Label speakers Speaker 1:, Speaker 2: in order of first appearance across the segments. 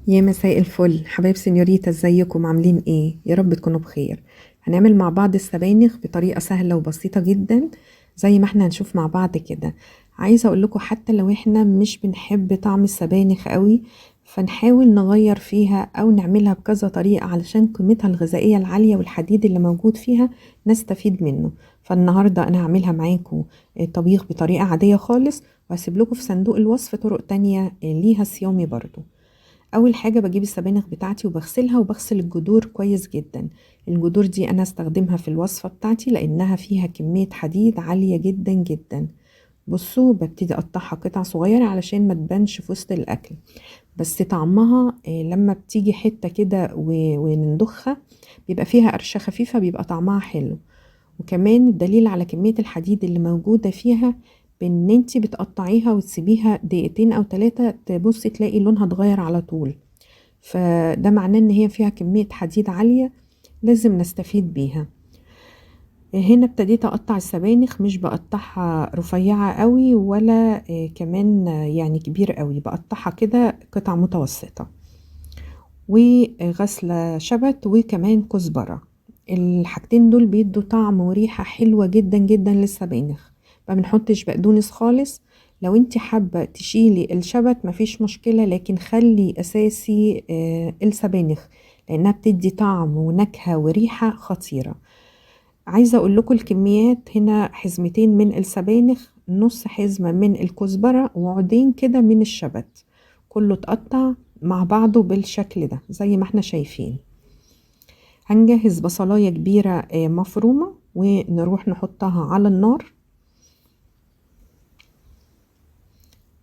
Speaker 1: يا مساء الفل حبايب سينيوريتا، ازيكم عاملين ايه؟ يا رب تكونوا بخير. هنعمل مع بعض السبانخ بطريقة سهلة وبسيطة جدا زي ما احنا هنشوف مع بعض كده. عايزة اقول لكم حتى لو احنا مش بنحب طعم السبانخ قوي، فنحاول نغير فيها او نعملها بكذا طريقة علشان قيمتها الغذائية العالية والحديد اللي موجود فيها نستفيد منه. فالنهاردة انا هعملها معاكم طبيخ بطريقة عادية خالص، وهسيب لكم في صندوق الوصف طرق تانية ليها صيامي برضو. اول حاجه بجيب السبانخ بتاعتي وبغسلها وبغسل الجذور كويس جدا. الجذور دي انا استخدمها في الوصفه بتاعتي لانها فيها كميه حديد عاليه جدا جدا. بصوا ببتدي اقطعها قطع صغيره علشان ما تبانش في وسط الاكل، بس طعمها لما بتيجي حته كده ونندخها بيبقى فيها قرشه خفيفه، بيبقى طعمها حلو. وكمان الدليل على كمية الحديد اللي موجودة فيها بان انتي بتقطعيها وتسيبيها دقيقتين او 3 تبصي تلاقي لونها اتغير على طول. فده معناه ان هي فيها كمية حديد عالية لازم نستفيد بيها. هنا ابتديت اقطع السبانخ، مش بقطعها رفيعة قوي ولا كمان يعني كبير قوي، بقطعها كده قطع متوسطة. وغسلة شبت وكمان كزبرة. الحاجتين دول بيدوا طعم وريحة حلوة جدا جدا للسبانخ. ما بنحطش بقدونس خالص. لو انت حابة تشيلي الشبت مفيش مشكلة، لكن خلي اساسي السبانخ، لانها بتدي طعم ونكهة وريحة خطيرة. عايزة اقول لكم الكميات هنا: حزمتين من السبانخ، نص حزمة من الكزبرة، وعودين كده من الشبت. كله اتقطع مع بعضه بالشكل ده زي ما احنا شايفين. هنجهز بصلاية كبيرة مفرومة ونروح نحطها على النار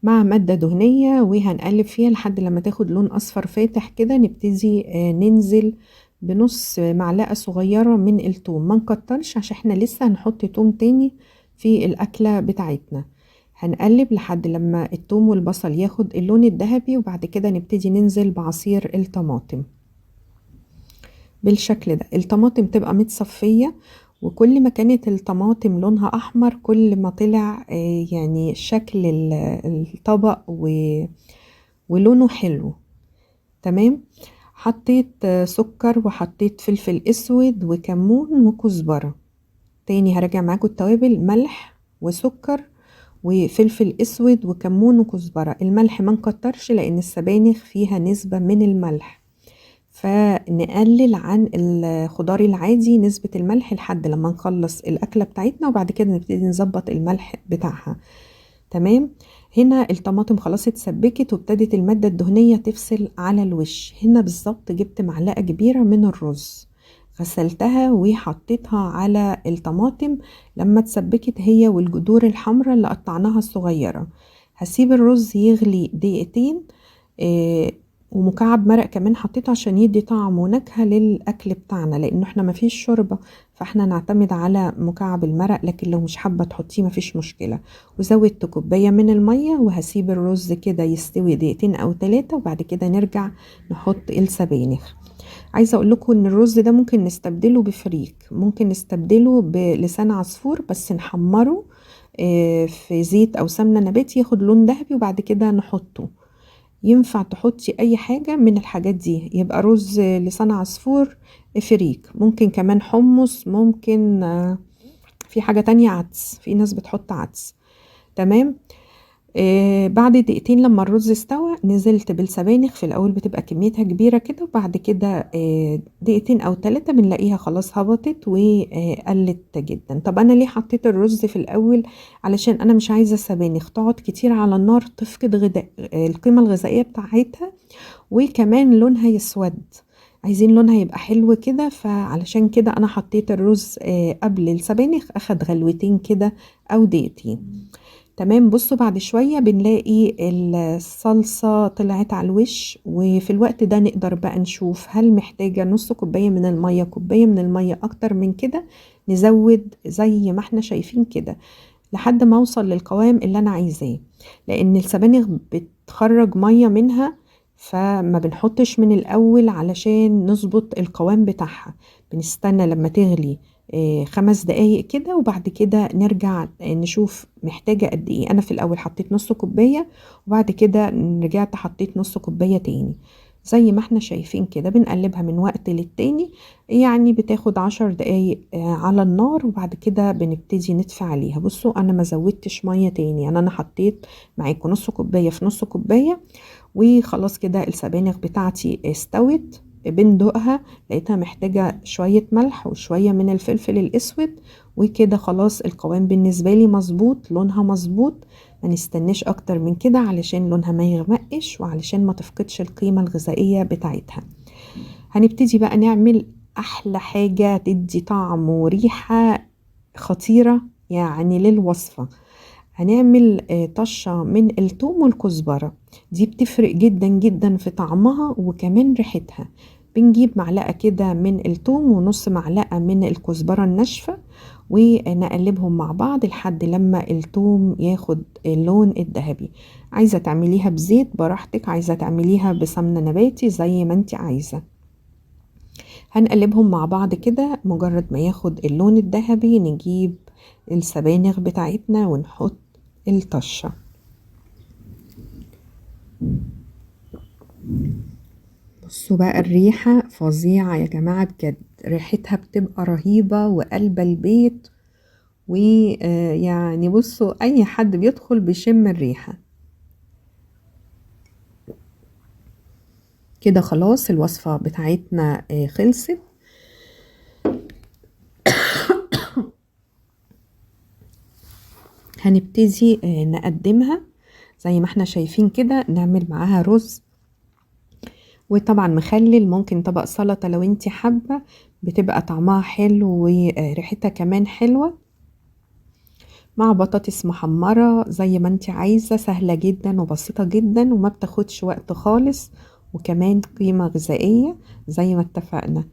Speaker 1: مع مادة دهنية، وهنقلب فيها لحد لما تاخد لون أصفر فاتح كده. نبتدي ننزل بنص معلقة صغيرة من التوم، ما نكترش عشان احنا لسه هنحط توم تاني في الأكلة بتاعتنا. هنقلب لحد لما التوم والبصل ياخد اللون الذهبي، وبعد كده نبتدي ننزل بعصير الطماطم بالشكل ده. الطماطم تبقى متصفية، وكل ما كانت الطماطم لونها أحمر كل ما طلع يعني شكل الطبق ولونه حلو. تمام. حطيت سكر وحطيت فلفل اسود وكمون وكزبرة. تاني هراجع معاكم التوابل: ملح وسكر وفلفل اسود وكمون وكزبرة. الملح ما نكترش لان السبانخ فيها نسبة من الملح، فنقلل عن الخضار العادي نسبة الملح لحد لما نخلص الأكلة بتاعتنا، وبعد كده نبتدي نظبط الملح بتاعها. تمام. هنا الطماطم خلاص اتسبكت وابتدت المادة الدهنية تفصل على الوش. هنا بالظبط جبت معلقة كبيرة من الرز، غسلتها وحطيتها على الطماطم لما اتسبكت هي والجذور الحمراء اللي قطعناها الصغيرة. هسيب الرز يغلي دقيقتين. ومكعب مرق كمان حطيته عشان يدي طعم ونكهة للأكل بتاعنا، لأنه احنا مفيش شوربة، فاحنا نعتمد على مكعب المرق، لكن لو مش حابة تحطيه مفيش مشكلة. وزودت كوباية من المية، وهسيب الرز كده يستوي دقيقتين أو 3، وبعد كده نرجع نحط السبانخ. عايزة اقول لكم ان الرز ده ممكن نستبدله بفريك، ممكن نستبدله بلسان عصفور بس نحمره في زيت او سمنة نباتي ياخد لون ذهبي، وبعد كده نحطه. ينفع تحطي اي حاجة من الحاجات دي، يبقى رز لسان عصفور، فريك، ممكن كمان حمص، ممكن في حاجة تانية عدس، في ناس بتحط عدس. تمام. بعد دقيقتين لما الرز استوى نزلت بالسبانخ. في الاول بتبقى كميتها كبيرة كده، وبعد كده دقيقتين او 3 بنلاقيها خلاص هبطت وقلت جدا. طب انا ليه حطيت الرز في الاول؟ علشان انا مش عايزة السبانخ تقعد كتير على النار تفقد غذاء القيمة الغذائية بتاعتها، وكمان لونها يسود. عايزين لونها يبقى حلو كده، فعلشان كده انا حطيت الرز قبل السبانخ، اخد غلوتين كده او دقيقتين. تمام. بصوا بعد شوية بنلاقي الصلصة طلعت على الوش، وفي الوقت ده نقدر بقى نشوف هل محتاجة نص كوباية من المية، كوباية من المية، اكتر من كده نزود زي ما احنا شايفين كده لحد ما اوصل للقوام اللي انا عايزاه. لان السبانخ بتخرج مية منها، فما بنحطش من الاول علشان نظبط القوام بتاعها. بنستنى لما تغلي 5 دقايق كده، وبعد كده نرجع نشوف محتاجة قد ايه. انا في الاول حطيت نص كوباية، وبعد كده رجعت حطيت نص كوباية تاني. زي ما احنا شايفين كده بنقلبها من وقت للتاني، يعني بتاخد 10 دقايق على النار، وبعد كده بنبتدي نطفي عليها. بصوا انا ما زودتش ميه تاني، يعني انا حطيت معاكم نص كوبايه في نص كوبايه، وخلاص كده السبانخ بتاعتي استوت. بندوقها لقيتها محتاجة شوية ملح وشوية من الفلفل الأسود، وكده خلاص القوام بالنسبة لي مظبوط، لونها مظبوط. ما نستناش أكتر من كده علشان لونها ما يغمقش وعلشان ما تفقدش القيمة الغذائية بتاعتها. هنبتدي بقى نعمل أحلى حاجة تدي طعم وريحة خطيرة يعني للوصفة. هنعمل طشة من الثوم والكزبرة، دي بتفرق جدا جدا في طعمها وكمان ريحتها. بنجيب معلقة كده من الثوم ونص معلقة من الكزبرة الناشفة، ونقلبهم مع بعض لحد لما الثوم ياخد اللون الذهبي. عايزة تعمليها بزيت براحتك، عايزة تعمليها بسمنة نباتي زي ما انت عايزة. هنقلبهم مع بعض كده، مجرد ما ياخد اللون الذهبي نجيب السبانخ بتاعتنا ونحط الطشة. بصوا بقى الريحة فظيعة يا جماعة بجد، ريحتها بتبقى رهيبة وقلب البيت، ويعني بصوا أي حد بيدخل بيشم الريحة. كده خلاص الوصفة بتاعتنا خلصت. هنبتدي نقدمها زي ما احنا شايفين كده، نعمل معاها رز وطبعا مخلل، ممكن طبق سلطة لو انتي حابة، بتبقى طعمها حلو وريحتها كمان حلوة، مع بطاطس محمرة زي ما انتي عايزة. سهلة جدا وبسيطة جدا وما بتاخدش وقت خالص، وكمان قيمة غذائية زي ما اتفقنا.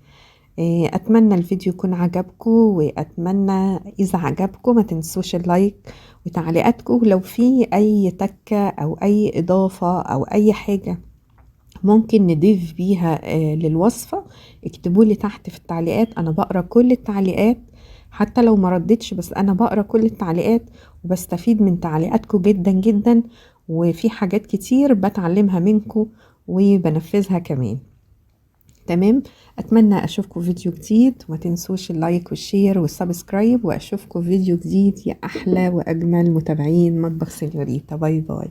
Speaker 1: اتمنى الفيديو يكون عجبكم، واتمنى اذا عجبكم ما تنسوش اللايك وتعليقاتكم. لو في اي تكة او اي اضافة او اي حاجة ممكن نضيف بيها للوصفة، اكتبولي تحت في التعليقات. انا بقرا كل التعليقات، حتى لو ما ردتش بس انا بقرا كل التعليقات وبستفيد من تعليقاتكم جدا جدا، وفي حاجات كتير بتعلمها منكم وبنفذها كمان. تمام، اتمنى اشوفكم فيديو جديد، وما تنسوش اللايك والشير والسبسكرايب، واشوفكم فيديو جديد يا احلى واجمل متابعين مطبخ سينيوريتا. باي باي.